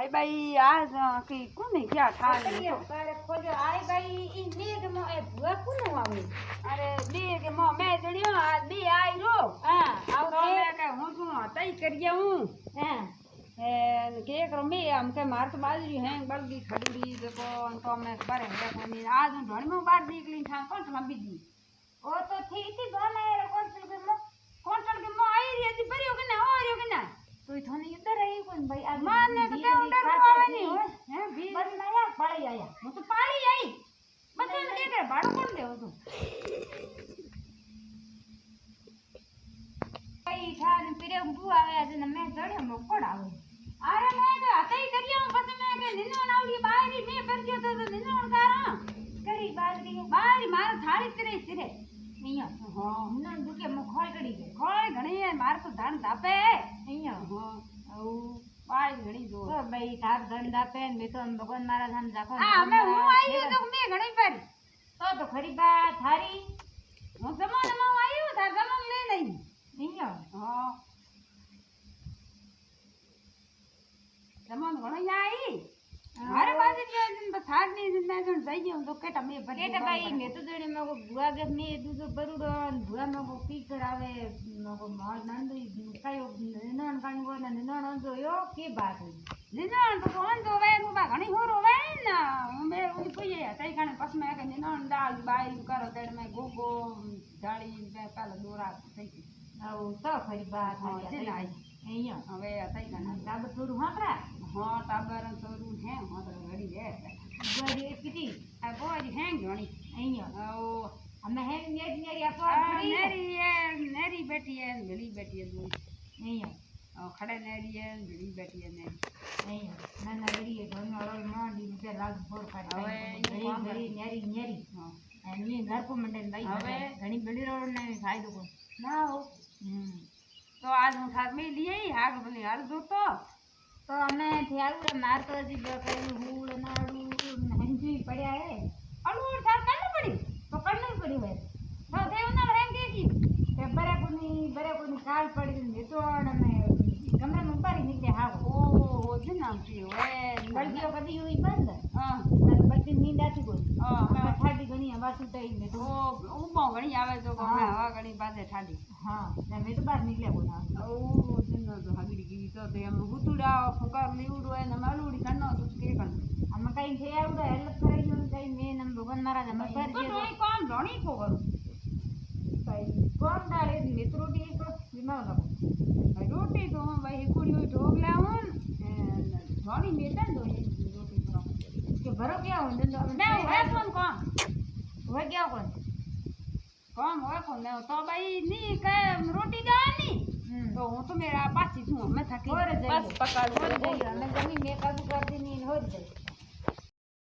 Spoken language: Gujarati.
आई भाई आज की कोने क्या था करियो करे खोजो आई भाई ई लेग मो ए बुआ कोने आवे अरे लेग मो मैं जड़ियो आज भी आई रो हां आओ तो मैं के हूं तू तई करिया हूं हां के करो मैं हम के मार तो बाजरी है बलगी खडूरी देखो उनको मैं खबर है कोनी आज हूं ढोणी में बाहर निकली था कौन लंबी दी ओ तो थी थी दोने कौन चल के मो आई रे थी परियो के ना हो रियो के ना तो थाने इधर रही कौन भाई आज माने तो क्या डर आनी हो हैं भी बस नया पाली आया હું તો પાડી આવી બચ્ચાને કે કરે ભાડું કોણ દેવો તું ભાઈ થાને પીરે બુ આવે આજે ને મે ચડ્યો મો કોડ આવે અરે મેં તો હતઈ કર્યા પછી મેં કે નિનોણ આવડી બારી મે પરજો તો નિનોણ કારા કરી બાજરી બારી માર થાળી તરે તરે અહીંયા હા ના દુકે મો ખોળ કરી ગઈ કોઈ ઘણી માર તો ધાન તાપે અહીંયા હા આઉ બારી ઘણી જો તો ભાઈ તાર ધંધા પેન મે તો ભગવાન મારા ધામ જાખો હા અમે હું આવી તો મે ઘણી પર તો ખરી બા થારી હું જમાનામાં આવ્યો તાર જમાન લે નહીં અહીંયા હા જમાન ઘણો આવી મારે પાસે જે થાર ની મેં જણ જઈ ગયો તો કેટા મે ભરી કેટા ભાઈ મે તો જોડે મે ભુવા કે મે દૂધો બરુડો ભુવા મે પી કરાવે મે માર નંદ કાયો નન કાણી ગો ને નન જોયો કે બાત નિનોણ તો કોણ જો વે મુબા ઘણી હોરો વે ને મે ઉડી પઈએ તઈ કાણે પસ મે કે નિનોણ દાળ બાઈ કરો તેડ મે ગોગો જાળી મે કાલે દોરા થઈ ગઈ આવ તો ખરી બાત હા જે હા નાઈ અહીંયા હવે તઈ કાણે દાબ થોડું હાકરા હા ટાબર સોરું હે હા તો ઘડી હે ગોરી પીટી આ બોજી હેંગ ઘણી અહીંયા ઓ અમે હે નેરી આપો नेरी बैठी है घड़ी बैठी है दो અહીંયા खड़े नेरी है घड़ी बैठी है नेरी અહીંયા ના ના ગરી ઘણી ઓળ મોડી વિચાર લાગ ફોર પાડે હવે ઘણી ઘણી નેરી નેરી હા એની નરકો મંડે લઈ હવે ઘણી બડી રોડ ને ફાયદો કો ના હો તો આજ હું થાક में लिए हाग भले हाल दो તો અમે થયારું માર તો હજી કઈ હુડ નાડું હંજી પડ્યા હે અલૂર થાક કાને પડી તો કણનું પડ્યું હે તો દેવ ના રેમ કે કી કે બરાકુની કાળ પડી ને તો અમે કમરે માં ઉપાડી નીકળે હાવ ઓ જે નામ થી ઓએ બળદીઓ કદી યુઈ બંધ હા અને બધી નીંદાતી કોઈ હા અમે ઠાડી ઘણી હવા સુટાઈ ને તો ઉબો ઘણી આવે તો કોમે હવા ઘણી પાસે ઠાડી હા ને મે તો બહાર નીકળ્યા બોલા ઓ જિનો તો હગડી ગઈ તો તે એમ ગુતુડા ફુકાર લીવડો એને માલુડી કણનો તો કે કણ અમે કઈ થયારું હેલ્પ કરી જો કઈ મે નમ ભગવાન મારા જમ તો કરજે તો કોમ ધણી કો કરું કઈ કોણ દાડે મિત્રોટી એક વિમાન લાગો રોટી તો ભાઈ કુડીઓ ઢોકલા હું ધણી મેતા દો રોટી તો કે ભરો ક્યાં હોય દંડો ના હોય કોણ કોણ હોય ક્યાં કોણ કોમ હોય કોણ ને તો ભાઈ ની કે રોટી દાની તો હું તો મેરા પાછી છું મેં થકી ઓર જઈ બસ પકડ ઓર જઈ અમે જમી મે કાબુ કરતી ની હોર જઈ